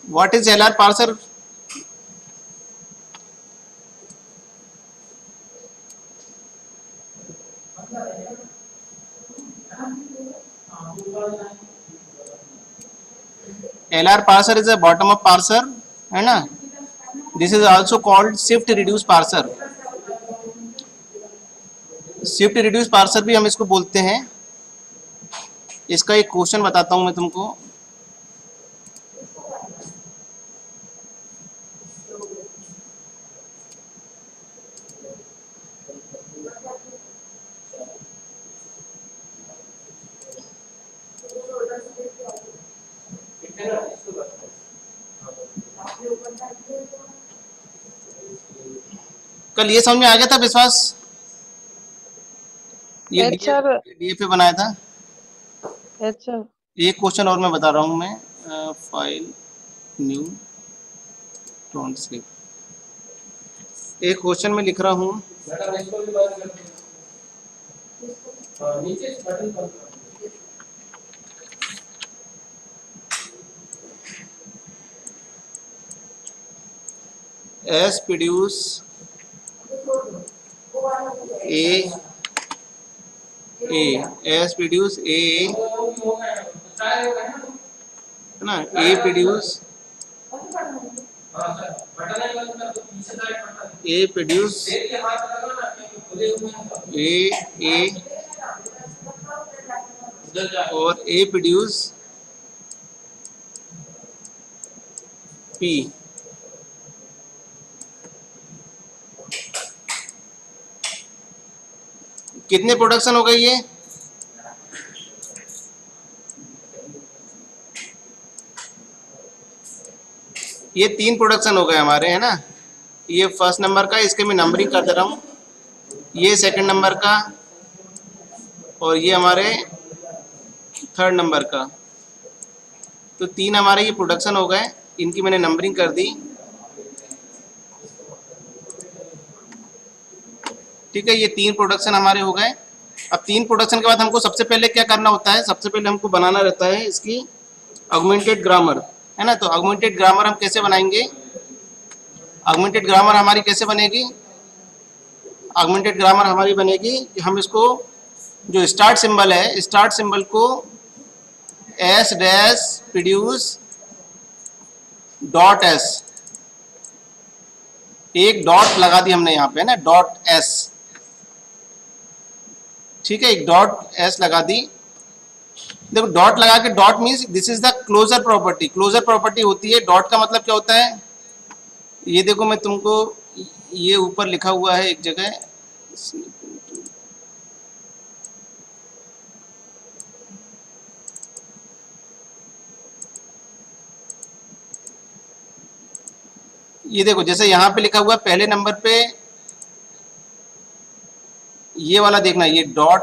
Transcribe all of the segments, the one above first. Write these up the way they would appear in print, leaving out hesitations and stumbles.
What is LR parser? LR parser is a bottom up parser, है ना? This is also called shift reduce parser. Shift reduce parser भी हम इसको बोलते हैं। इसका एक क्वेश्चन बताता हूं मैं तुमको। कल ये समझ में आ गया था विश्वास? ये डीएफ पे बनाया था। अच्छा, एक क्वेश्चन और मैं बता रहा हूँ मैं। File new don't slip. एक क्वेश्चन में लिख रहा हूँ। S produce A S produce a, है ना? ए प्रोड्यूस ए और ए प्रोड्यूस पी। कितने प्रोडक्शन हो गए ये 3 प्रोडक्शन हो गए हमारे, है ना? ये फर्स्ट नंबर का, इसके मैं नंबरिंग कर दे रहा हूँ। ये सेकंड नंबर का और ये हमारे थर्ड नंबर का। तो 3 हमारे ये प्रोडक्शन हो गए, इनकी मैंने नंबरिंग कर दी। ठीक है, ये 3 प्रोडक्शन हमारे हो गए। अब 3 प्रोडक्शन के बाद हमको सबसे पहले क्या करना होता है? सबसे पहले हमको बनाना रहता है इसकी ऑगमेंटेड ग्रामर, है ना? तो ऑगमेंटेड ग्रामर हम कैसे बनाएंगे? ऑगमेंटेड ग्रामर हमारी कैसे बनेगी? ऑगमेंटेड ग्रामर हमारी बनेगी कि हम इसको जो स्टार्ट सिंबल है, स्टार्ट सिंबल को S dash produce dot S, एक डॉट लगा दी हमने यहाँ पे, है ना? Dot S. ठीक है, एक डॉट एस लगा दी। देखो डॉट लगा के, dot means this is the closure property. Closure property होती है। डॉट का मतलब क्या होता है? ये देखो मैं तुमको, ये ऊपर लिखा हुआ है एक जगह, ये देखो जैसे यहाँ पे लिखा हुआ है पहले नंबर पे, ये वाला देखना, ये डॉट,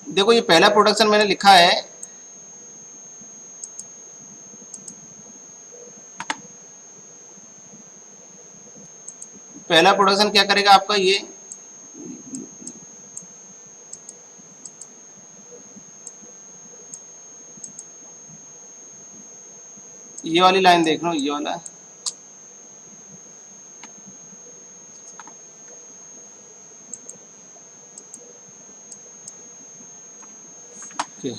देखो ये पहला प्रोडक्शन मैंने लिखा है। पहला प्रोडक्शन क्या करेगा आपका? ये वाली लाइन देख लो, ये वाला। Okay.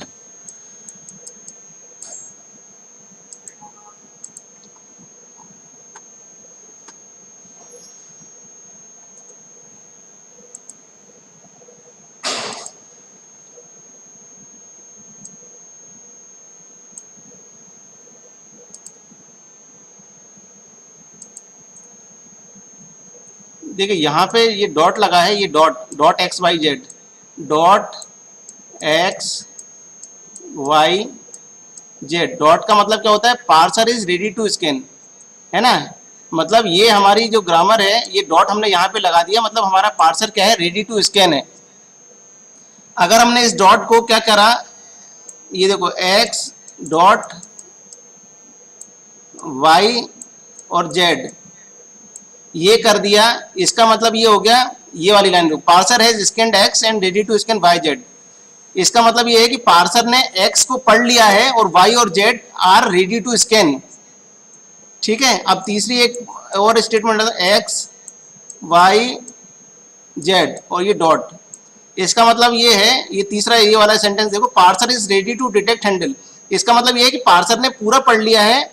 देखिए यहाँ पे ये डॉट लगा है, ये dot X Y Z, dot X Y Z. Dot का मतलब क्या होता है? Parser is ready to scan, है ना? मतलब ये हमारी जो ग्रामर है, ये डॉट हमने यहाँ पे लगा दिया, मतलब हमारा पार्सर क्या है? रेडी टू स्कैन है। अगर हमने इस डॉट को क्या करा, ये देखो एक्स डॉट वाई और जेड, ये कर दिया, इसका मतलब ये हो गया ये वाली लाइन देखो, parser has scanned X and ready to scan Y Z. इसका मतलब ये है कि पार्सर ने एक्स को पढ़ लिया है और वाई और Z are ready to scan. ठीक है, अब तीसरी एक और स्टेटमेंट है, एक्स वाई जेड और ये डॉट। इसका मतलब ये है, ये तीसरा ये वाला सेंटेंस देखो, parser is ready to detect handle. इसका मतलब ये है कि पार्सर ने पूरा पढ़ लिया है,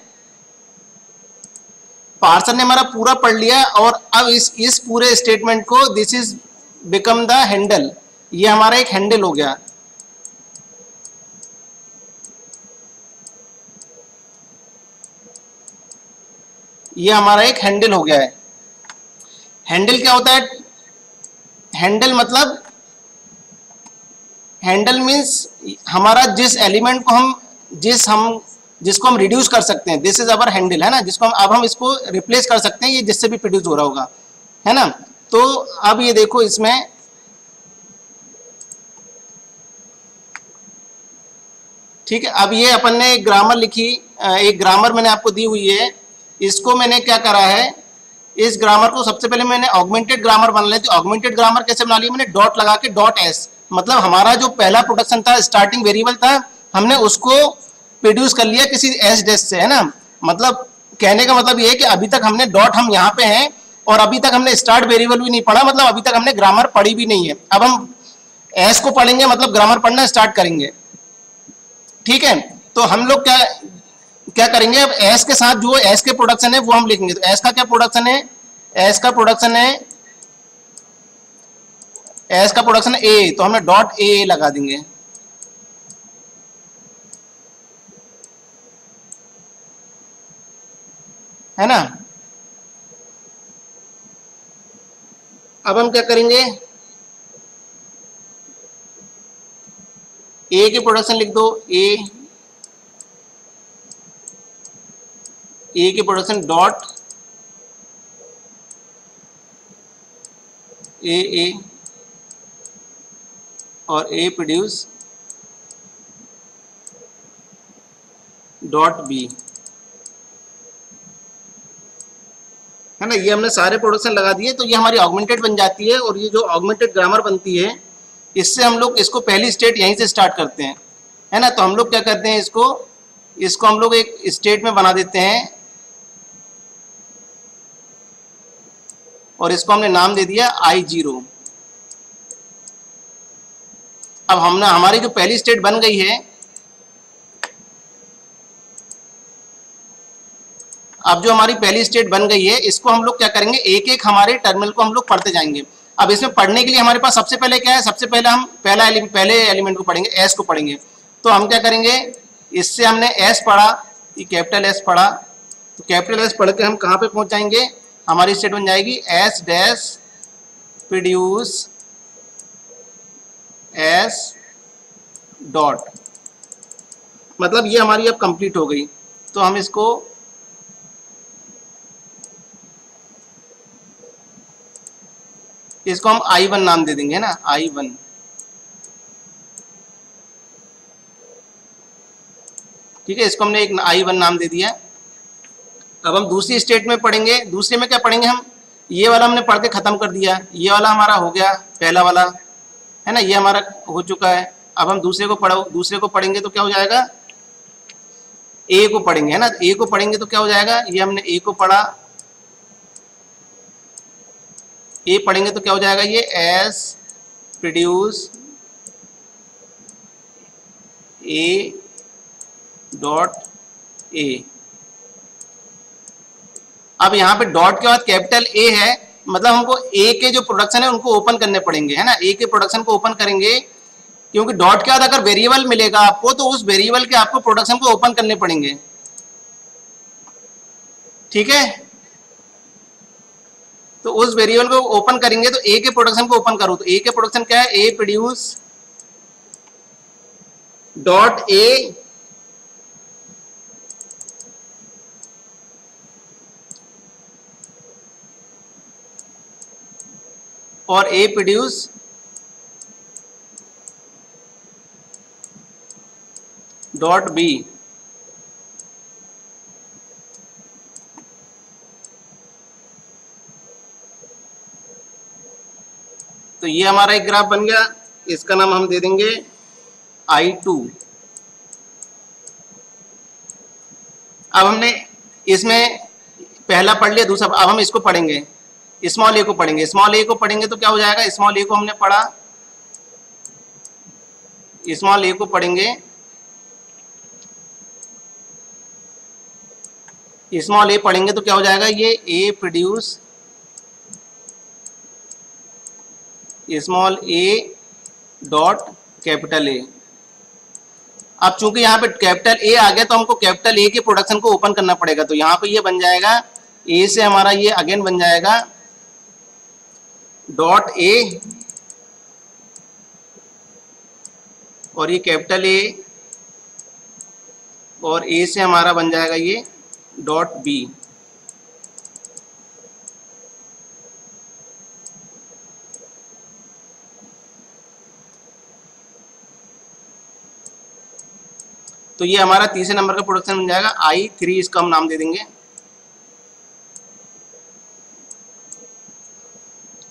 पार्सर ने हमारा पूरा पढ़ लिया और अब इस पूरे स्टेटमेंट को this is become the handle, ये हमारा एक हैंडल हो गया। ये हमारा एक हैंडल हो गया है। हैंडल क्या होता है? हैंडल मतलब, हैंडल मीन्स हमारा जिस एलिमेंट को हम जिसको हम रिड्यूस कर सकते हैं, दिस इज अवर हैंडल, है ना, जिसको अब हम इसको रिप्लेस कर सकते हैं, ये जिससे भी प्रोड्यूस हो रहा होगा, है ना। तो अब ये देखो इसमें, ठीक है, अब ये अपन ने एक ग्रामर लिखी, एक ग्रामर मैंने आपको दी हुई है, इसको मैंने क्या करा है, इस ग्रामर को सबसे पहले मैंने ऑगमेंटेड ग्रामर बना लिया। तो ऑगमेंटेड ग्रामर कैसे बना लिया मैंने, डॉट लगा के, डॉट एस, मतलब हमारा जो पहला प्रोडक्शन था, स्टार्टिंग वेरिएबल था, हमने उसको प्रोड्यूस कर लिया किसी एस डेस से, है ना। मतलब कहने का मतलब ये है कि अभी तक हमने डॉट, हम यहाँ पे हैं और अभी तक हमने स्टार्ट वेरिएबल भी नहीं पढ़ा, मतलब अभी तक हमने ग्रामर पढ़ी भी नहीं है। अब हम एस को पढ़ेंगे, मतलब ग्रामर पढ़ना स्टार्ट करेंगे। ठीक है, तो हम लोग क्या क्या करेंगे, अब एस के साथ जो एस के प्रोडक्शन है वो हम लिखेंगे। तो एस का क्या प्रोडक्शन है, एस का प्रोडक्शन है, एस का प्रोडक्शन ए, तो हमने डॉट ए लगा देंगे, है ना। अब हम क्या करेंगे, ए के प्रोडक्शन लिख दो, ए के प्रोडक्शन डॉट ए और ए प्रोड्यूस डॉट बी, है ना। ये हमने सारे प्रोडक्शन लगा दिए, तो ये हमारी ऑगमेंटेड बन जाती है। और ये जो ऑगमेंटेड ग्रामर बनती है, इससे हम लोग इसको पहली स्टेट यहीं से स्टार्ट करते हैं, है ना। तो हम लोग क्या करते हैं, इसको इसको हम लोग एक स्टेट में बना देते हैं और इसको हमने नाम दे दिया I0। अब हमने, हमारी जो पहली स्टेट बन गई है, अब जो हमारी पहली स्टेट बन गई है, इसको हम लोग क्या करेंगे, एक एक हमारे टर्मिनल को हम लोग पढ़ते जाएंगे। अब इसमें पढ़ने के लिए हमारे पास सबसे पहले क्या है, सबसे पहले हम पहले एलिमेंट को पढ़ेंगे, एस को पढ़ेंगे। तो हम क्या करेंगे, इससे हमने एस पढ़ा, ये कैपिटल एस पढ़ा, तो कैपिटल एस पढ़ के हम कहाँ पे पहुंच जाएंगे, हमारी स्टेट बन जाएगी S dash produce S dot, मतलब ये हमारी अब कंप्लीट हो गई। तो हम इसको हम I1 नाम दे देंगे, ना I1। ठीक है, इसको हमने एक I1 नाम दे दिया। अब हम दूसरी स्टेट में पढ़ेंगे, दूसरे में क्या पढ़ेंगे हम, ये वाला हमने पढ़ के खत्म कर दिया, ये वाला हमारा हो गया पहला वाला, है ना, ये हमारा हो चुका है। अब हम दूसरे को पढ़ेंगे तो क्या हो जाएगा, ए को पढ़ेंगे, है ना। ए को पढ़ेंगे तो क्या हो जाएगा, ये हमने ए को पढ़ा, ए पढ़ेंगे तो क्या हो जाएगा, ये S produce a dot A. अब यहाँ पे डॉट के बाद कैपिटल ए है, मतलब हमको ए के जो प्रोडक्शन है उनको ओपन करने पड़ेंगे, है ना। ए के प्रोडक्शन को ओपन करेंगे, क्योंकि डॉट के बाद अगर वेरिएबल मिलेगा आपको, तो उस वेरिएबल के आपको प्रोडक्शन को ओपन करने पड़ेंगे। ठीक है, तो उस वेरिएबल को ओपन करेंगे, तो ए के प्रोडक्शन को ओपन करो, तो ए के प्रोडक्शन क्या है, ए प्रोड्यूस डॉट ए और ए प्रोड्यूस डॉट बी। तो ये हमारा एक ग्राफ बन गया, इसका नाम हम दे देंगे I2। अब हमने इसमें पहला पढ़ लिया, दूसरा अब हम इसको पढ़ेंगे, स्मॉल ए को पढ़ेंगे। स्मॉल ए को पढ़ेंगे तो क्या हो जाएगा, स्मॉल ए को हमने पढ़ा, स्मॉल ए को पढ़ेंगे, स्मॉल ए पढ़ेंगे तो क्या हो जाएगा, ये A produce small A dot capital A. अब चूंकि यहाँ पे कैपिटल ए आ गया तो हमको कैपिटल ए के प्रोडक्शन को ओपन करना पड़ेगा, तो यहाँ पे ये बन जाएगा ए से हमारा ये अगेन बन जाएगा डॉट ए और ये कैपिटल ए, और ए से हमारा बन जाएगा ये डॉट बी। तो ये हमारा तीसरे नंबर का प्रोडक्शन बन जाएगा I3, इसका हम नाम दे देंगे।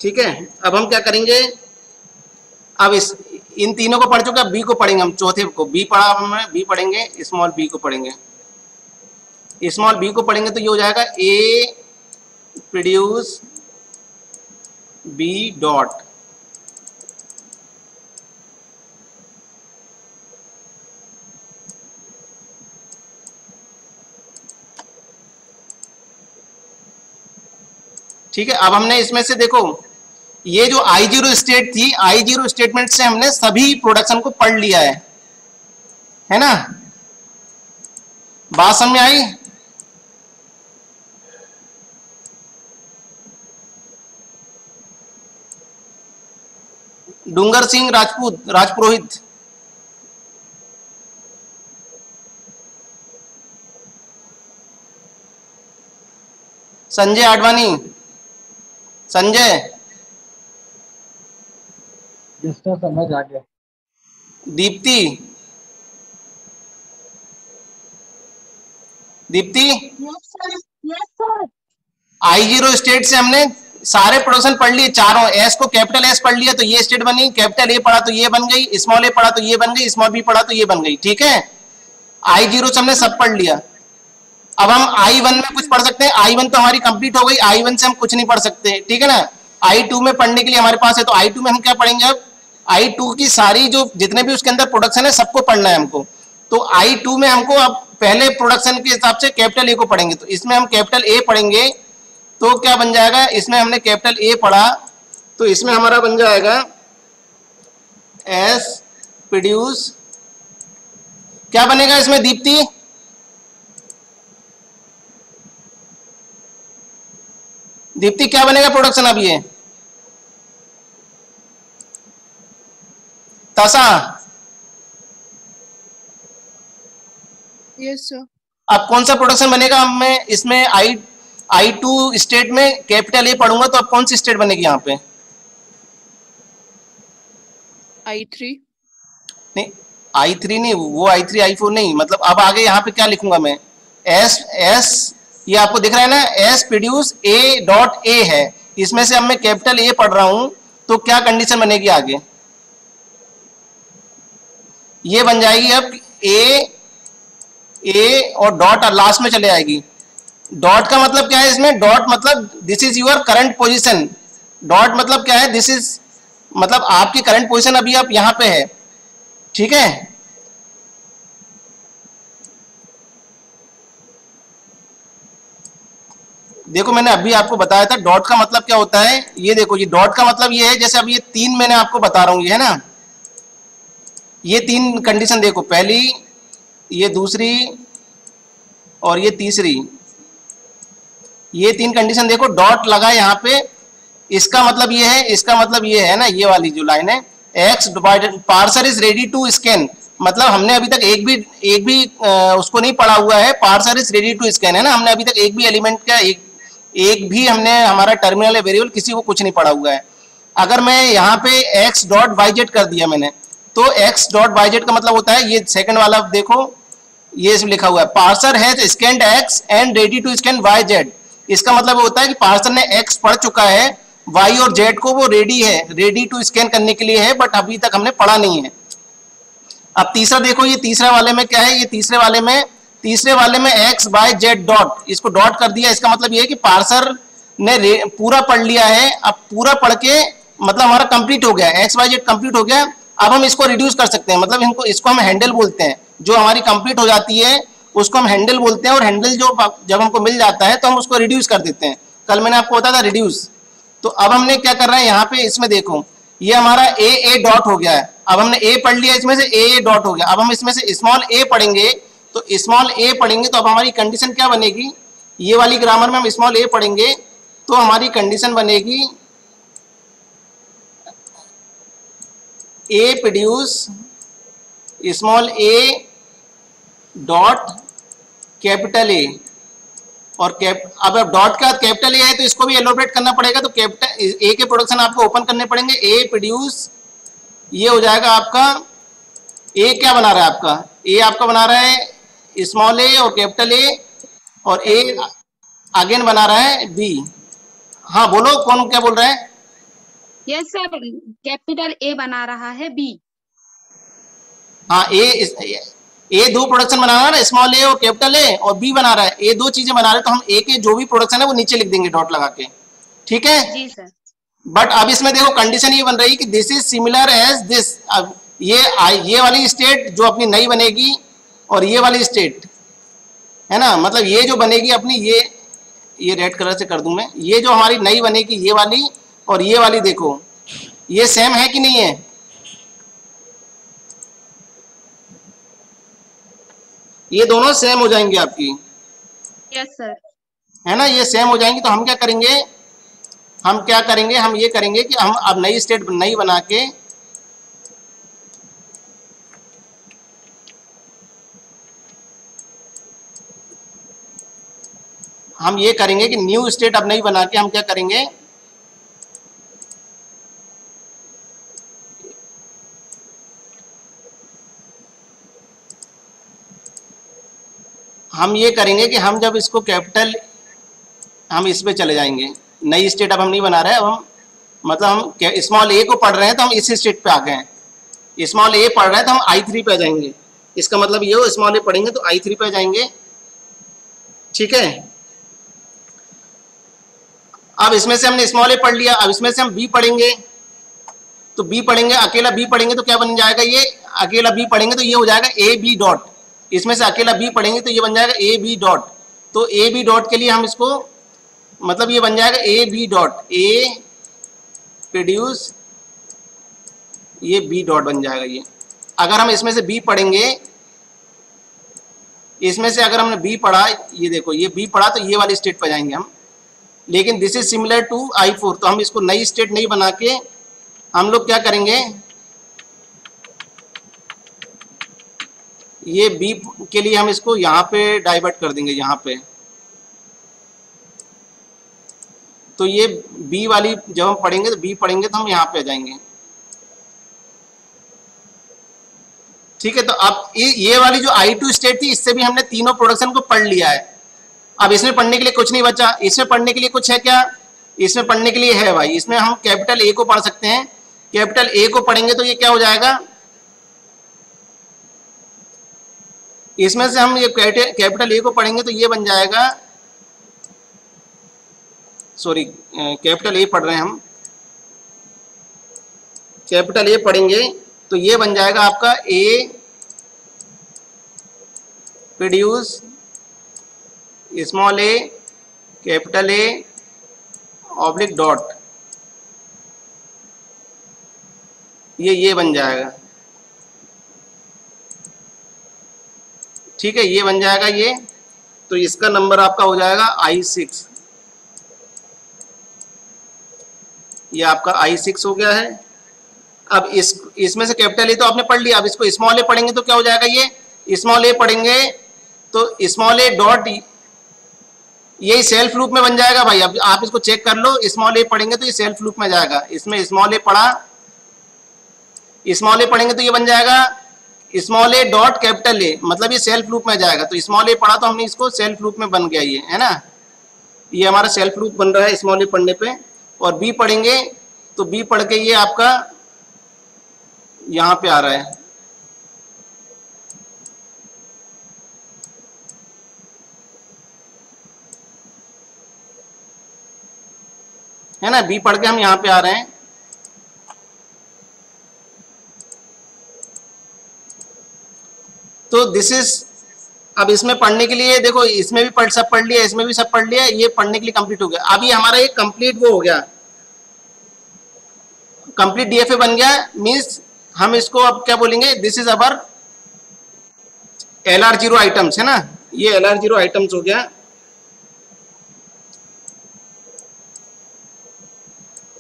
ठीक है, अब हम क्या करेंगे, अब इन तीनों को पढ़ चुके, बी को पढ़ेंगे हम, चौथे को बी पढ़ा हमने, बी पढ़ेंगे, स्मॉल बी को पढ़ेंगे। स्मॉल बी को पढ़ेंगे तो ये हो जाएगा ए प्रोड्यूस बी डॉट, ठीक है। अब हमने इसमें से देखो, ये जो I0 स्टेट थी, I0 स्टेटमेंट से हमने सभी प्रोडक्शन को पढ़ लिया है ना, बात समझ में आई। डूंगर सिंह राजपूत, राजपुरोहित, संजय आडवाणी, संजय, समझ आ गया। दीप्ति, दीप्ति, I0 स्टेट से हमने सारे प्रोडक्शन पढ़ लिए, चारों। एस को कैपिटल एस पढ़ लिया तो ये स्टेट बनी, कैपिटल ए पढ़ा तो ये बन गई, स्मॉल ए पढ़ा तो ये बन गई, स्मॉल बी पढ़ा तो ये बन गई। ठीक है, I0 से हमने सब पढ़ लिया। अब हम I1 में कुछ पढ़ सकते हैं, I1 तो हमारी कंप्लीट हो गई, I1 से हम कुछ नहीं पढ़ सकते, ठीक है ना। I2 में पढ़ने के लिए हमारे पास है, तो I2 में हम क्या पढ़ेंगे, अब I2 की सारी जो जितने भी उसके अंदर प्रोडक्शन है सबको पढ़ना है हमको। तो I2 में हमको अब पहले प्रोडक्शन के हिसाब से कैपिटल ए को पढ़ेंगे, तो इसमें हम कैपिटल ए पढ़ेंगे तो क्या बन जाएगा, इसमें हमने कैपिटल ए पढ़ा तो इसमें हमारा बन जाएगा एस प्रोड्यूस, क्या बनेगा इसमें दीप्ति, दीप्ति क्या बनेगा प्रोडक्शन अब ये, तसा। Yes sir. अब कौन सा प्रोडक्शन बनेगा हमें इसमें, I2 स्टेट में कैपिटल ए पढ़ूंगा तो अब कौन सी स्टेट बनेगी यहाँ पे, I3 नहीं I3 नहीं, वो I3 I4 नहीं, मतलब अब आगे यहाँ पे क्या लिखूंगा मैं, एस ये आपको दिख रहा है ना, S produce a dot A है, इसमें से अब मैं कैपिटल ए पढ़ रहा हूं तो क्या कंडीशन बनेगी आगे, ये बन जाएगी अब ए और डॉट लास्ट में चले आएगी। डॉट का मतलब क्या है इसमें, डॉट मतलब this is your current position, dot मतलब क्या है, दिस इज मतलब आपकी करंट पोजीशन अभी आप यहां पे है, ठीक है। देखो मैंने अभी आपको बताया था डॉट का मतलब क्या होता है, ये देखो, ये डॉट का मतलब ये है, जैसे अब ये तीन मैंने आपको बता रहा हूं, ये है ना, ये तीन कंडीशन देखो, पहली, ये दूसरी और ये तीसरी, ये तीन कंडीशन देखो, डॉट लगा यहाँ पे, इसका मतलब ये है, इसका मतलब ये है ना, ये वाली जो लाइन है, X divided parser is ready to scan, मतलब हमने अभी तक एक भी उसको नहीं पढ़ा हुआ है, parser is ready to scan है ना, हमने अभी तक एक भी एलिमेंट का एक भी हमने हमारा टर्मिनल या वेरिएबल किसी को कुछ नहीं पढ़ा हुआ है। अगर मैं यहाँ पे एक्स डॉट वाई जेड कर दिया मैंने, तो एक्स डॉट वाई जेड का मतलब होता है, ये सेकंड वाला देखो, ये इसमें लिखा हुआ है, parser has scanned X and ready to scan Y Z, इसका मतलब होता है कि पार्सर ने एक्स पढ़ चुका है, वाई और जेड को वो रेडी टू स्कैन करने के लिए है, बट अभी तक हमने पढ़ा नहीं है। अब तीसरा देखो, ये तीसरे वाले में क्या है, ये तीसरे वाले में एक्स बाय जेड डॉट, इसको डॉट कर दिया। इसका मतलब ये है कि पार्सर ने पूरा पढ़ लिया है। अब पूरा पढ़ के मतलब हमारा कंप्लीट हो गया, एक्स वाई जेड कंप्लीट हो गया। अब हम इसको रिड्यूस कर सकते हैं, मतलब इसको हम हैंडल बोलते हैं। जो हमारी कंप्लीट हो जाती है उसको हम हैंडल बोलते हैं, और हैंडल जो जब हमको मिल जाता है तो हम उसको रिड्यूस कर देते हैं। कल मैंने आपको बताया था रिड्यूस। तो अब हमने क्या कर रहे हैं, यहाँ पे इसमें देखो, ये हमारा ए डॉट हो गया है। अब हमने ए पढ़ लिया, इसमें से ए डॉट हो गया। अब हम इसमें से स्मॉल ए पढ़ेंगे, तो स्मॉल ए पढ़ेंगे तो अब हमारी कंडीशन क्या बनेगी, ये वाली ग्रामर में हम स्मॉल ए पढ़ेंगे तो हमारी कंडीशन बनेगी A produce small A dot capital A, और अब डॉट का कैपिटल ए है तो इसको भी एलोबरेट करना पड़ेगा, तो कैपिटल ए के प्रोडक्शन आपको ओपन करने पड़ेंगे। ए प्रोड्यूस, ये हो जाएगा आपका ए क्या बना रहा है, आपका ए आपका बना रहा है स्मॉल ए और कैपिटल ए, और ए अगेन बना रहा है बी। हाँ बोलो, कौन क्या बोल रहा है? यस सर, कैपिटल ए बना रहा है बी। हाँ, ए दो प्रोडक्शन बना रहा है ना, स्मॉल ए और कैपिटल ए, और बी बना रहा है, ए दो चीजें बना रहे हैं, तो हम ए के जो भी प्रोडक्शन है वो नीचे लिख देंगे डॉट लगा के, ठीक है जी सर। बट अब इसमें देखो कंडीशन ये बन रही है कि this is similar as this. अब ये वाली स्टेट जो अपनी नई बनेगी और ये वाली स्टेट है ना, मतलब ये जो बनेगी अपनी, ये रेड कलर से कर दूं मैं, ये जो हमारी नई बनेगी ये वाली और ये वाली, देखो ये सेम है कि नहीं है? ये दोनों सेम हो जाएंगी आपकी। Yes sir. है ना, ये सेम हो जाएंगी। तो हम क्या करेंगे, हम ये करेंगे कि हम अब नई स्टेट नई बना के हम ये करेंगे कि न्यू स्टेट अब नई बना के हम क्या करेंगे, हम ये करेंगे कि हम जब इसको कैपिटल, हम इस पे चले जाएंगे। नई स्टेट अब हम नहीं बना रहे, अब हम मतलब हम स्मॉल ए को पढ़ रहे हैं तो हम इस स्टेट पे आ गए हैं। स्मॉल ए पढ़ रहे हैं तो हम I3 पे आ जाएंगे। इसका मतलब ये हो, स्मॉल ए पढ़ेंगे तो I3 पे आ जाएंगे, ठीक है। अब इसमें से हमने स्मॉल ए पढ़ लिया, अब इसमें से हम बी पढ़ेंगे, तो बी पढ़ेंगे, अकेला बी पढ़ेंगे तो क्या बन जाएगा, ये अकेला बी पढ़ेंगे तो ये हो जाएगा ए बी डॉट। इसमें से अकेला बी पढ़ेंगे तो ये बन जाएगा ए बी डॉट। तो ए बी डॉट के लिए हम इसको मतलब ये बन जाएगा A B dot, A produce ये बी डॉट बन जाएगा ये। अगर हम इसमें से बी पढ़ेंगे, इसमें से अगर हमने बी पढ़ा, ये देखो ये बी पढ़ा तो ये वाली स्टेट पर जाएंगे हम, लेकिन this is similar to I4, तो हम इसको नई स्टेट नहीं बना के हम लोग क्या करेंगे, ये बी के लिए हम इसको यहाँ पे डाइवर्ट कर देंगे यहाँ पे। तो ये बी वाली जब हम पढ़ेंगे तो बी पढ़ेंगे तो हम यहाँ पे आ जाएंगे, ठीक है। तो अब ये वाली जो I2 स्टेट थी, इससे भी हमने तीनों प्रोडक्शन को पढ़ लिया है। अब इसमें पढ़ने के लिए कुछ नहीं बचा। इसमें पढ़ने के लिए कुछ है क्या? इसमें पढ़ने के लिए है भाई, इसमें हम कैपिटल ए को पढ़ सकते हैं। कैपिटल ए को पढ़ेंगे तो ये क्या हो जाएगा, इसमें से हम ये कैपिटल ए को पढ़ेंगे तो ये बन जाएगा, सॉरी कैपिटल ए पढ़ रहे हैं हम, कैपिटल ए पढ़ेंगे तो ये बन जाएगा आपका A produce small A capital A oblique dot, ये बन जाएगा, ठीक है, ये बन जाएगा ये। तो इसका नंबर आपका हो जाएगा I6, ये आपका I6 हो गया है। अब इसमें से कैपिटल ए तो आपने पढ़ लिया, अब इसको स्मॉल ए पढ़ेंगे तो क्या हो जाएगा, ये स्मॉल ए पढ़ेंगे तो स्मॉल ए डॉट, यही सेल्फ लूप में बन जाएगा भाई। अब आप इसको चेक कर लो, स्मॉल ए पढ़ेंगे तो ये सेल्फ लूप में जाएगा। इसमें स्मॉल ए पढ़ा, स्मॉल ए पढ़ेंगे तो ये बन जाएगा स्मॉल ए डॉट कैपिटल ए, मतलब ये सेल्फ लूप में जाएगा। तो स्मॉल ए पढ़ा तो हमने इसको सेल्फ लूप में बन गया, ये है ना, ये हमारा सेल्फ लूप बन रहा है स्मॉल ए पढ़ने पे। और बी पढ़ेंगे तो बी पढ़ के ये आपका यहां पे आ रहा है ना, बी पढ़ के हम यहां पे आ रहे हैं। तो दिस इज, अब इसमें पढ़ने के लिए देखो, इसमें भी सब पढ़ लिया, इसमें भी सब पढ़ लिया, ये पढ़ने के लिए कंप्लीट हो गया। अब ये हमारा एक कंप्लीट वो हो गया, कंप्लीट डीएफए बन गया। मींस हम इसको अब क्या बोलेंगे, this is our LR0 items, है ना, ये LR0 आइटम्स हो गया,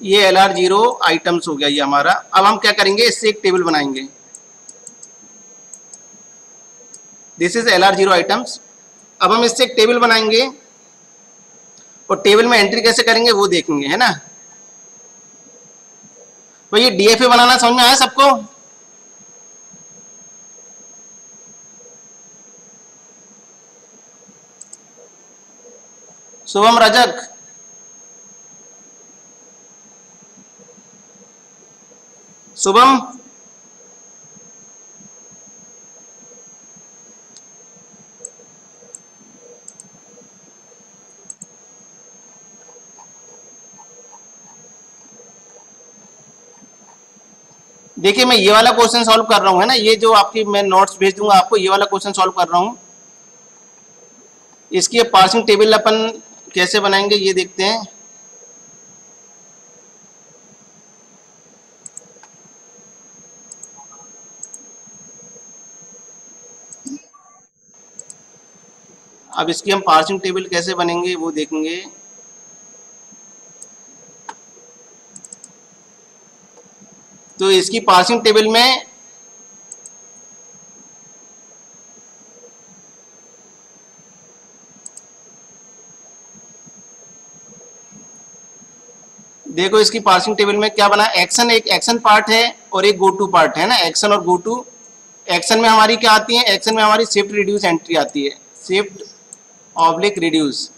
ये LR0 आइटम्स हो गया ये हमारा। अब हम क्या करेंगे, इससे एक टेबल बनाएंगे, दिस इज LR0 आइटम्स। अब हम इससे एक टेबल बनाएंगे और टेबल में एंट्री कैसे करेंगे वो देखेंगे, है ना। तो ये डीएफए बनाना समझ में आया सबको? शुभम, रजक, शुभम, देखिए मैं ये वाला क्वेश्चन सॉल्व कर रहा हूं, है ना, ये जो आपकी मैं नोट्स भेज दूंगा आपको, ये वाला क्वेश्चन सॉल्व कर रहा हूं। इसकी पार्सिंग टेबल अपन कैसे बनाएंगे ये देखते हैं। अब इसकी हम पार्सिंग टेबल कैसे बनेंगे वो देखेंगे। तो इसकी पार्सिंग टेबल में देखो, इसकी पार्सिंग टेबल में क्या बना, एक्शन, एक एक्शन पार्ट है और एक गो टू पार्ट है ना, एक्शन और गो टू। एक्शन में हमारी क्या आती है, एक्शन में हमारी शिफ्ट रिड्यूस एंट्री आती है, शिफ्ट ऑब्लिक रिड्यूस,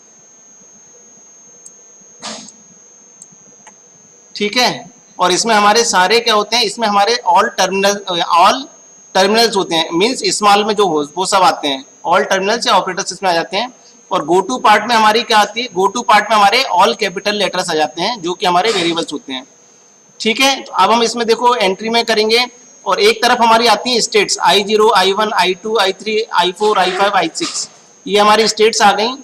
ठीक है। और इसमें हमारे सारे क्या होते हैं, इसमें हमारे ऑल टर्मिनल्स होते हैं, मींस स्मॉल में जो हो वो सब आते हैं, ऑल टर्मिनल्स या ऑपरेटर्स इसमें आ जाते हैं। और गो टू पार्ट में हमारी क्या आती है, गो टू पार्ट में हमारे ऑल कैपिटल लेटर्स आ जाते हैं जो कि हमारे वेरिएबल्स होते हैं, ठीक है। तो अब हम इसमें देखो एंट्री में करेंगे और एक तरफ हमारी आती है states, I0, I1, I2, I3, I4, I5, I6, ये हमारी स्टेट्स आ गई।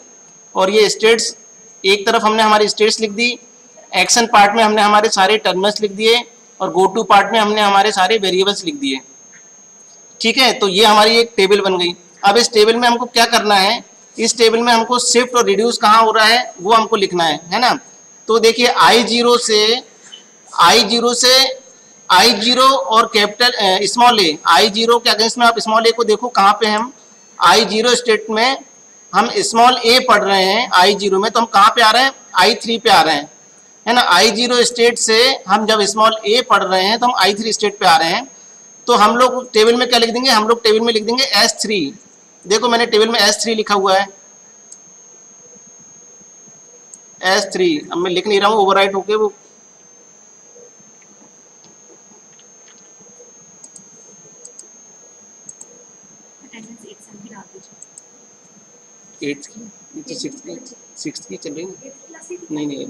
और ये स्टेट्स एक तरफ हमने हमारी स्टेट्स लिख दी, एक्शन पार्ट में हमने हमारे सारे टर्मिनल्स लिख दिए और गो टू पार्ट में हमने हमारे सारे वेरिएबल्स लिख दिए, ठीक है। तो ये हमारी एक टेबल बन गई। अब इस टेबल में हमको क्या करना है, इस टेबल में हमको शिफ्ट और रिड्यूस कहाँ हो रहा है वो हमको लिखना है ना। तो देखिए I0 से I0 और कैपिटल स्मॉल ए, I0 के अगेंस्ट में आप स्मॉल ए को देखो कहाँ पे हम I0 स्टेट में हम स्मॉल ए पढ़ रहे हैं I0 में, तो हम कहाँ पे आ रहे हैं, I3 पे आ रहे हैं, है ना। I0 स्टेट से हम जब स्मॉल ए पढ़ रहे हैं तो हम I3 स्टेट पे आ रहे हैं। तो हम लोग टेबल में क्या लिख देंगे, हम लोग टेबल में लिख देंगे S3। देखो मैंने टेबल में S3 लिखा हुआ है, S3। अब मैं लिख नहीं रहा हूँ, ओवरराइट होके वो एट्थ की, ये तो सिक्स्थ की चल रही है, नहीं।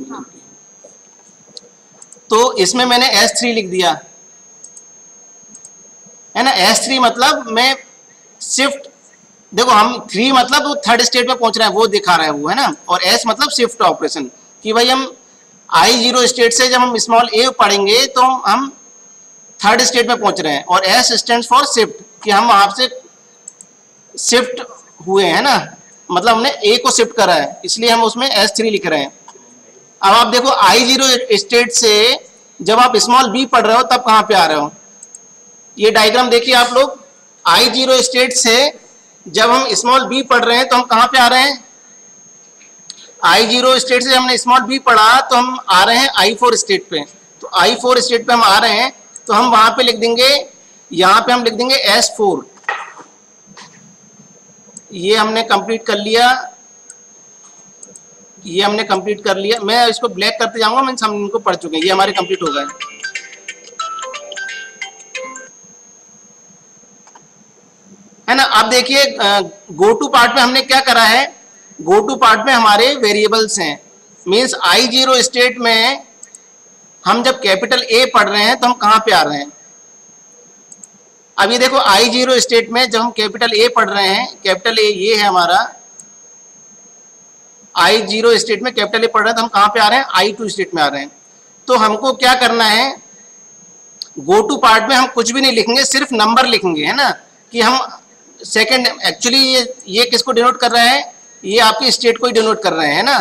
तो इसमें मैंने S3 लिख दिया, है ना। S3 मतलब मैं शिफ्ट, देखो हम 3 मतलब वो थर्ड स्टेट पे पहुंच रहा है वो दिखा रहा है वो, है ना। और S मतलब शिफ्ट ऑपरेशन, कि भाई हम I0 स्टेट से जब हम स्मॉल ए पढ़ेंगे तो हम थर्ड स्टेट में पहुंच रहे हैं। और S स्टैंड्स फॉर शिफ्ट, कि हम वहां से शिफ्ट हुए हैं ना, मतलब हमने ए को शिफ्ट करा है, इसलिए हम उसमें S3 लिख रहे हैं। अब आप देखो I0 स्टेट से जब आप स्मॉल बी पढ़ रहे हो तब कहां पे आ रहे हो, ये डायग्राम देखिए आप लोग। I0 स्टेट से जब हम स्मॉल बी पढ़ रहे हैं तो हम कहां पे आ रहे हैं, I0 स्टेट से हमने स्मॉल बी पढ़ा तो हम आ रहे हैं I4 स्टेट पे। तो I4 स्टेट पे हम आ रहे हैं तो हम वहां पे लिख देंगे, यहां पे हम लिख देंगे S4। ये हमने कंप्लीट कर लिया। ये हमने कंप्लीट कर लिया। मैं इसको ब्लैक करते जाऊंगा, मीन्स हम इनको पढ़ चुके हैं, ये हमारे कंप्लीट हो गए। है ना। अब देखिए गो टू पार्ट में हमने क्या करा है, गो टू पार्ट में हमारे वेरिएबल्स हैं, मीन्स I0 स्टेट में हम जब कैपिटल ए पढ़ रहे हैं तो हम कहां पे आ रहे हैं। अब ये देखो I0 स्टेट में जब हम कैपिटल ए पढ़ रहे हैं, कैपिटल ए ये है हमारा, I0 स्टेट में कैपिटल ए पढ़ रहे हैं तो हम कहां पे आ रहे हैं, I2 स्टेट में आ रहे हैं। तो हमको क्या करना है, गो टू पार्ट में हम कुछ भी नहीं लिखेंगे, सिर्फ नंबर लिखेंगे, है ना, कि हम सेकंड, एक्चुअली ये किसको डिनोट कर रहे हैं, ये आपकी स्टेट को ही डिनोट कर रहे हैं ना।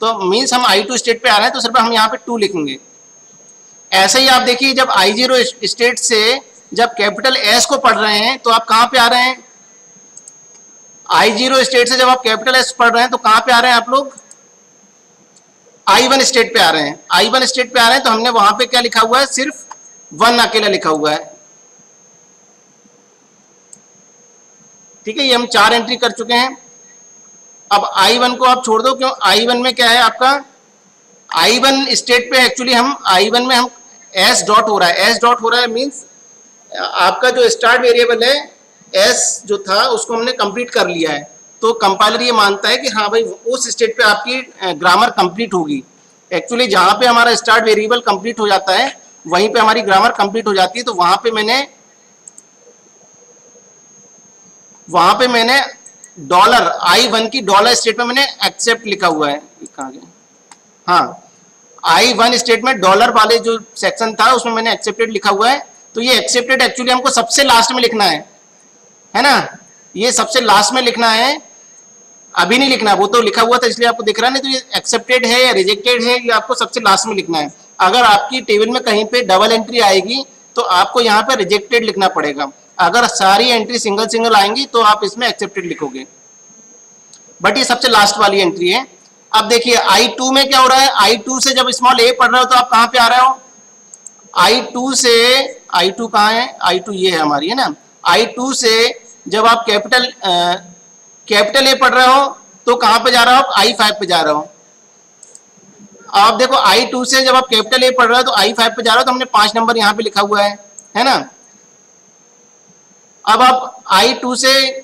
तो मीन्स हम I2 स्टेट पे आ रहे हैं तो सिर्फ हम यहाँ पे 2 लिखेंगे। ऐसे ही आप देखिए जब I0 स्टेट से जब कैपिटल एस को पढ़ रहे हैं तो आप कहां पे आ रहे हैं, I0 स्टेट से जब आप कैपिटल एस पढ़ रहे हैं तो कहां पे आ रहे हैं आप लोग, I1 स्टेट पे आ रहे हैं। I1 स्टेट पे आ रहे हैं तो हमने वहां पे क्या लिखा हुआ है, सिर्फ 1 अकेला लिखा हुआ है। ठीक है, ये हम 4 एंट्री कर चुके हैं। अब I1 को आप छोड़ दो, क्यों, I1 में क्या है आपका, I1 स्टेट पे एक्चुअली हम I1 में हम S डॉट हो रहा है, S डॉट हो रहा है मीन्स आपका जो स्टार्ट वेरिएबल है S जो था उसको हमने कंप्लीट कर लिया है। तो कंपाइलर ये मानता है कि हाँ भाई उस स्टेट पे आपकी ग्रामर कंप्लीट होगी। एक्चुअली जहां पे हमारा स्टार्ट वेरिएबल कंप्लीट हो जाता है वहीं पे हमारी ग्रामर कंप्लीट हो जाती है। तो वहां पे मैंने डॉलर I1 की डॉलर स्टेट में मैंने एक्सेप्ट लिखा हुआ है, कहाँ गया, हाँ I1 स्टेट में डॉलर वाले जो सेक्शन था उसमें मैंने एक्सेप्टेड लिखा हुआ है। तो ये एक्सेप्टेड एक्चुअली हमको सबसे लास्ट में लिखना है ना, ये सबसे लास्ट में लिखना है, अभी नहीं लिखना, वो तो लिखा हुआ था इसलिए आपको दिख रहा नहीं। तो ये एक्सेप्टेड है या रिजेक्टेड है ये आपको सबसे लास्ट में लिखना है। अगर आपकी टेबल में कहीं पे डबल एंट्री आएगी तो आपको यहाँ पे रिजेक्टेड लिखना पड़ेगा। अगर सारी एंट्री सिंगल सिंगल आएंगी तो आप इसमें एक्सेप्टेड लिखोगे, बट ये सबसे लास्ट वाली एंट्री है। अब देखिए I2 में क्या हो रहा है, I2 से जब स्मॉल ए पढ़ रहे हो तो आप कहां पे आ रहे हो, I2 से, I2 कहां है, I2 ये है हमारी, है ना। I2 से जब आप कैपिटल ए पढ़ रहे हो तो कहां पे जा रहे हो, I5 पे जा रहे हो। आप देखो I2 से जब आप कैपिटल ए पढ़ रहे हो तो I5 पे जा रहे हो, तो हमने 5 नंबर यहाँ पे लिखा हुआ है ना। अब आप I2 से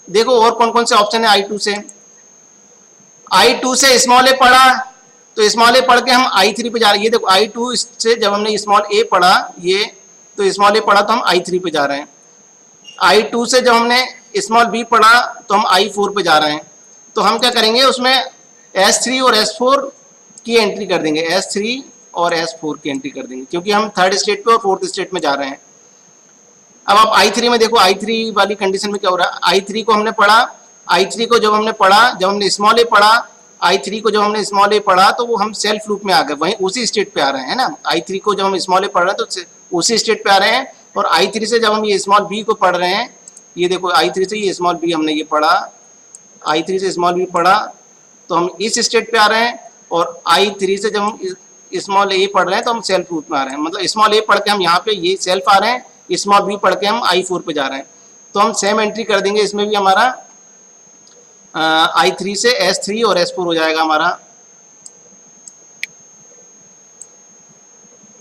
देखो और कौन कौन से ऑप्शन है। I2 से स्मॉल ए पढ़ा तो स्मॉल ए पढ़ के हम I3 पे जा रहे हैं। ये देखो I2 से जब हमने स्मॉल ए पढ़ा ये, तो स्मॉल ए पढ़ा तो हम I3 पे जा रहे हैं। I2 से जब हमने स्मॉल बी पढ़ा तो हम I4 पे जा रहे हैं। तो हम क्या करेंगे, उसमें S3 और S4 की एंट्री कर देंगे, S3 और S4 की एंट्री कर देंगे, क्योंकि हम थर्ड स्टेट पे और फोर्थ स्टेट में जा रहे हैं। अब आप I3 में देखो, I3 वाली कंडीशन में क्या हो रहा है, I3 को हमने पढ़ा, I3 को जब हमने पढ़ा, जब हमने स्मॉल ए पढ़ा, I3 को जब हमने स्मॉल ए पढ़ा तो वो हम सेल्फ लूप में आ गए, वहीं उसी स्टेट पे आ रहे हैं ना। I3 को जब हम स्मॉल ए पढ़ रहे हैं तो उसी स्टेट पे आ रहे हैं। और I3 से जब हम ये स्मॉल बी को पढ़ रहे हैं, ये देखो I3 से ये स्मॉल बी हमने ये पढ़ा, I3 से स्मॉल बी पढ़ा तो हम इस स्टेट पे आ रहे हैं। और I3 से जब हम स्मॉल ए पढ़ रहे हैं तो हम सेल्फ लूप में आ रहे हैं, मतलब स्मॉल ए पढ़ के हम यहाँ पे ये सेल्फ आ रहे हैं, स्मॉल बी पढ़ के हम I4 पे जा रहे हैं। तो हम सेम एंट्री कर देंगे, इसमें भी हमारा I3 से S3 और S4 हो जाएगा हमारा।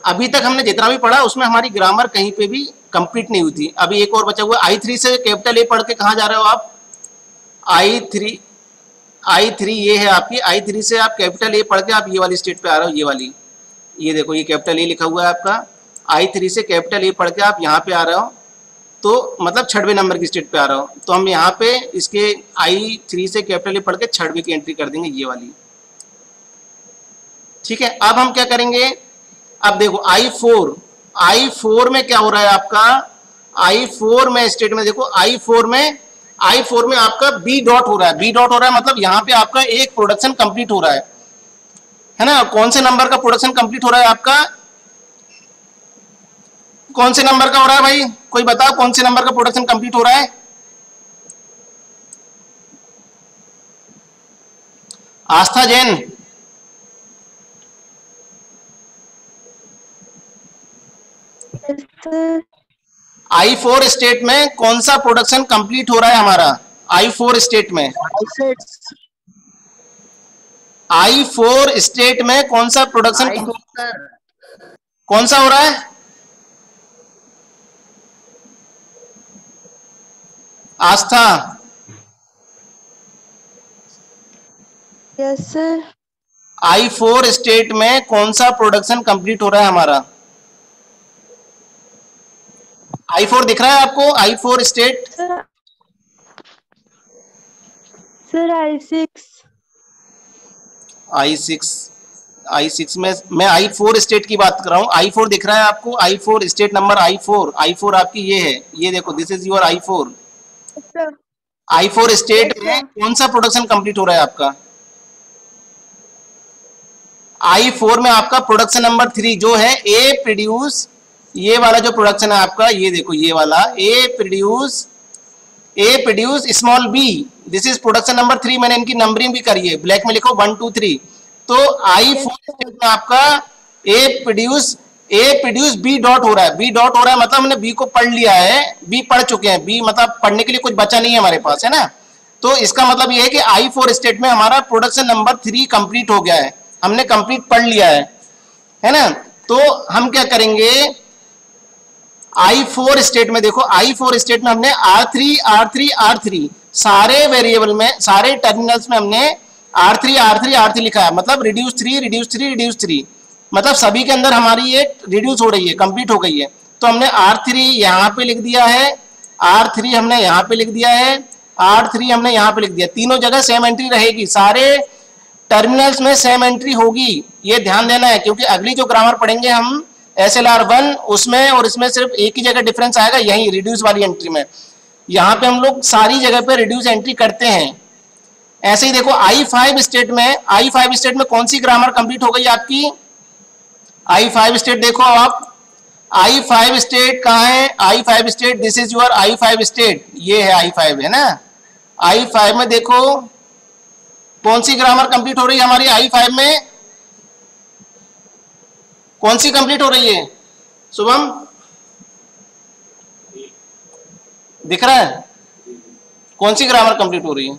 अभी तक हमने जितना भी पढ़ा उसमें हमारी ग्रामर कहीं पे भी कंप्लीट नहीं हुई थी। अभी एक और बचा हुआ है। I3 से कैपिटल ए पढ़ के कहाँ जा रहे हो आप, I3 ये है आपकी। I3 से आप कैपिटल ए पढ़ के आप ये वाली स्टेट पे आ रहे हो, ये वाली, ये देखो ये कैपिटल ए लिखा हुआ है आपका। I3 से कैपिटल ए पढ़ के आप यहाँ पे आ रहे हो, तो मतलब 6वें नंबर की स्टेट पे आ रहा हो। तो हम यहाँ पे इसके I3 से कैपिटल ए पढ़ के 6वें की एंट्री कर देंगे, ये वाली। ठीक है, अब हम क्या करेंगे, अब देखो I4 में क्या हो रहा है आपका, I4 में स्टेट में देखो, I4 में आपका B डॉट हो रहा है। B डॉट हो रहा है मतलब यहाँ पे आपका एक प्रोडक्शन कंप्लीट हो रहा है ना। कौन से नंबर का प्रोडक्शन कंप्लीट हो रहा है आपका, कौन से नंबर का हो रहा है भाई, कोई बताओ कौन से नंबर का प्रोडक्शन कंप्लीट हो रहा है। आस्था जैन, I4 स्टेट में कौन सा प्रोडक्शन कंप्लीट हो रहा है हमारा, I4 स्टेट में I4 स्टेट में कौन सा प्रोडक्शन कौन सा हो रहा है? आस्था, यस सर। I4 स्टेट में कौन सा प्रोडक्शन कंप्लीट हो रहा है हमारा? I4 दिख रहा है आपको? I4 स्टेट सर I6 में मैं I4 स्टेट की बात कर रहा हूँ। I4 दिख रहा है आपको? I4 स्टेट नंबर I4 आपकी ये है, ये देखो, this is your I4। I4 state में कौन सा प्रोडक्शन कंप्लीट हो रहा है आपका? I4 में आपका प्रोडक्शन नंबर 3 जो है ए प्रोड्यूस, ये वाला जो प्रोडक्शन है आपका, ये देखो, ये वाला A produce small B, this is production number 3। मैंने इनकी नंबरिंग भी करी है, ब्लैक में लिखो 1 2 3। तो I4 स्टेट में आपका ए प्रोड्यूस बी डॉट हो रहा है। बी डॉट हो रहा है मतलब हमने बी को पढ़ लिया है, बी पढ़ चुके हैं, बी मतलब पढ़ने के लिए कुछ बचा नहीं है हमारे पास, है ना। तो इसका मतलब ये है कि I4 स्टेट में हमारा प्रोडक्शन नंबर 3 कंप्लीट हो गया है, हमने कंप्लीट पढ़ लिया है ना। तो हम क्या करेंगे, I4 स्टेट में देखो, I4 स्टेट में हमने R3 सारे वेरिएबल में, सारे टर्मिनल्स में हमने R3 लिखा है, मतलब रिड्यूस 3 मतलब सभी के अंदर हमारी ये रिड्यूस हो रही है, कंप्लीट हो गई है। तो हमने R3 यहाँ पे लिख दिया है, R3 हमने यहाँ पे लिख दिया है, R3 हमने यहाँ पे लिख दिया। तीनों जगह सेम एंट्री रहेगी, सारे टर्मिनल्स में सेम एंट्री होगी, ये ध्यान देना है। क्योंकि अगली जो ग्रामर पढ़ेंगे हम SLR1, उसमें और इसमें सिर्फ एक ही जगह डिफरेंस आएगा, यही रिड्यूस वाली एंट्री में। यहाँ पे हम लोग सारी जगह पे रिड्यूस एंट्री करते हैं। ऐसे ही देखो I5 स्टेट में कौन सी ग्रामर कंप्लीट हो गई आपकी? I5 स्टेट देखो आप, I5 स्टेट कहाँ है? I5 state, this is your I5 state, ये है I5, है ना। I5 में देखो कौन सी ग्रामर कंप्लीट हो रही है हमारी I5 में? कौन सी कंप्लीट हो रही है शुभम, दिख रहा है? कौन सी ग्रामर कंप्लीट हो रही है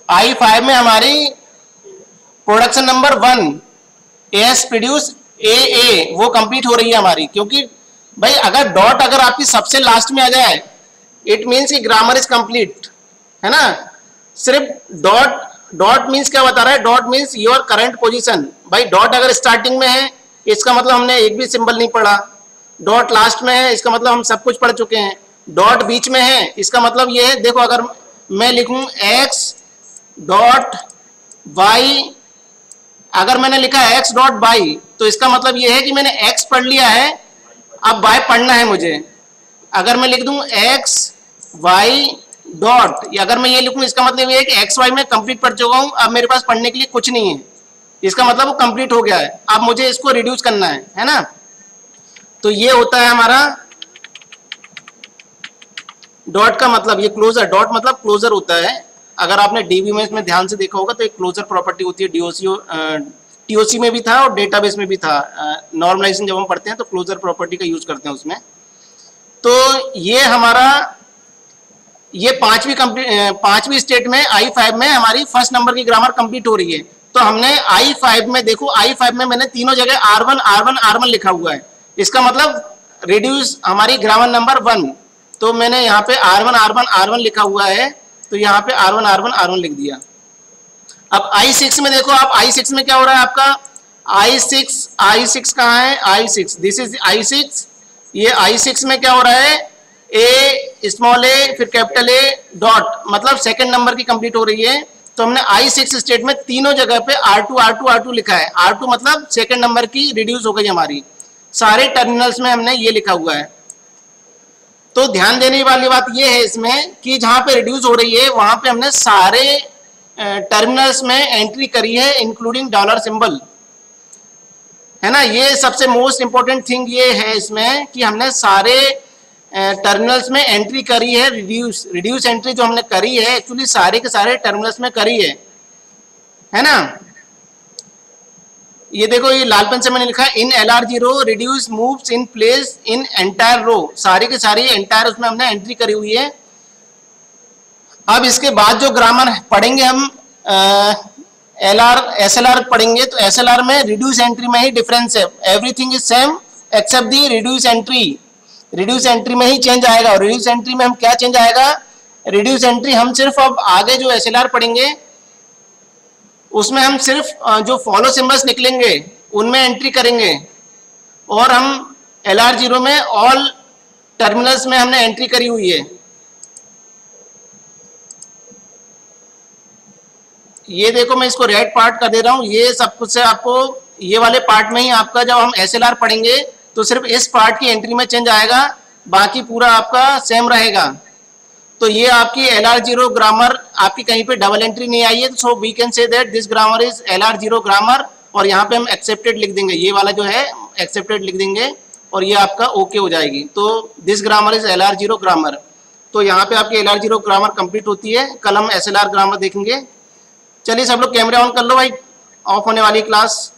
I5 में? हमारी production number 1 S produce a, वो कंप्लीट हो रही है हमारी। क्योंकि भाई अगर डॉट अगर आपकी सबसे लास्ट में आ जाए, इट मीन्स कि ग्रामर इज कंप्लीट, है ना। सिर्फ डॉट मीन्स क्या बता रहा है? Dot means your current position. भाई डॉट अगर स्टार्टिंग में है, इसका मतलब हमने एक भी सिंबल नहीं पढ़ा। डॉट लास्ट में है, इसका मतलब हम सब कुछ पढ़ चुके हैं। डॉट बीच में है, इसका मतलब ये है, देखो अगर मैं लिखूं x डॉट y, अगर मैंने लिखा है x डॉट y, तो इसका मतलब ये है कि मैंने x पढ़ लिया है, अब y पढ़ना है मुझे। अगर मैं लिख दूं x y डॉट, या अगर मैं ये लिखूं, इसका मतलब ये है कि एक्स वाई में कंप्लीट पढ़ चुका हूं, अब मेरे पास पढ़ने के लिए कुछ नहीं है, इसका मतलब वो कंप्लीट हो गया है। अब मुझे इसको रिड्यूस करना है ना। तो ये होता है हमारा डॉट का मतलब, ये क्लोजर, डॉट मतलब क्लोजर होता है। अगर आपने डीबी में इसमें ध्यान से देखा होगा तो एक क्लोजर प्रॉपर्टी होती है, टीओसी में भी था और डेटाबेस में भी था। नॉर्मलाइजेशन जब हम पढ़ते हैं तो क्लोजर प्रॉपर्टी का यूज करते हैं उसमें। तो ये हमारा ये पांचवी स्टेट में I5 में हमारी फर्स्ट नंबर की ग्रामर कंप्लीट हो रही है। तो हमने I5 में देखो, I5 में मैंने तीनों जगह R1 लिखा हुआ है, इसका मतलब रिड्यूस हमारी ग्रामर नंबर 1। तो मैंने यहाँ पे R1 लिखा हुआ है, तो यहाँ पे R1 लिख दिया। अब I6 में देखो आप, I6 में क्या हो रहा है आपका? I6 कहाँ है? I6, this is I6। ये I6 में क्या हो रहा है? ए स्मॉल ए फिर कैपिटल ए डॉट, मतलब सेकंड नंबर की कंप्लीट हो रही है। तो हमने I6 स्टेट में तीनों जगह पे R2 लिखा है। R2 मतलब सेकंड नंबर की रिड्यूस हो गई हमारी, सारे टर्मिनल्स में हमने ये लिखा हुआ है। तो ध्यान देने वाली बात ये है इसमें कि जहां पे रिड्यूस हो रही है वहां पे हमने सारे टर्मिनल्स में एंट्री करी है, इंक्लूडिंग डॉलर सिंबल, है ना। ये सबसे मोस्ट इंपॉर्टेंट थिंग ये है इसमें कि हमने सारे टर्मिनल्स में एंट्री करी है। रिड्यूस एंट्री जो हमने करी है एक्चुअली सारे के सारे टर्मिनल्स में करी है ना। ये देखो, ये लाल पेन से मैंने लिखा है in LR0 reduce moves in place in entire row, सारी के सारी एंटायर उसमें हमने एंट्री करी हुई है। अब इसके बाद जो ग्रामर पढ़ेंगे हम LR SLR पढ़ेंगे तो SLR में रिड्यूस एंट्री में ही डिफरेंस है, everything is same except the reduce entry. Reduce entry में ही चेंज आएगा, और रिड्यूस एंट्री में हम क्या चेंज आएगा, रिड्यूस एंट्री हम सिर्फ अब आगे जो SLR पढ़ेंगे उसमें हम सिर्फ जो फॉलो सिंबल्स निकलेंगे उनमें एंट्री करेंगे, और हम LR0 में ऑल टर्मिनल्स में हमने एंट्री करी हुई है। ये देखो मैं इसको रेड पार्ट कर दे रहा हूं, ये सब कुछ से आपको ये वाले पार्ट में ही आपका जब हम SLR पढ़ेंगे तो सिर्फ इस पार्ट की एंट्री में चेंज आएगा, बाकी पूरा आपका सेम रहेगा। तो ये आपकी LR0 ग्रामर आपकी कहीं पे डबल एंट्री नहीं आई है, so we can say that this grammar is LR0 grammar, और यहाँ पे हम एक्सेप्टेड लिख देंगे, ये वाला जो है एक्सेप्टेड लिख देंगे और ये आपका ओके हो जाएगी। तो this grammar is LR0 grammar. तो यहाँ पे आपकी LR0 ग्रामर कंप्लीट होती है, कल हम SLR ग्रामर देखेंगे। चलिए सब लोग कैमरे ऑन कर लो भाई, ऑफ होने वाली क्लास।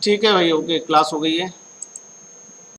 ठीक है भाई, ओके, क्लास हो गई है।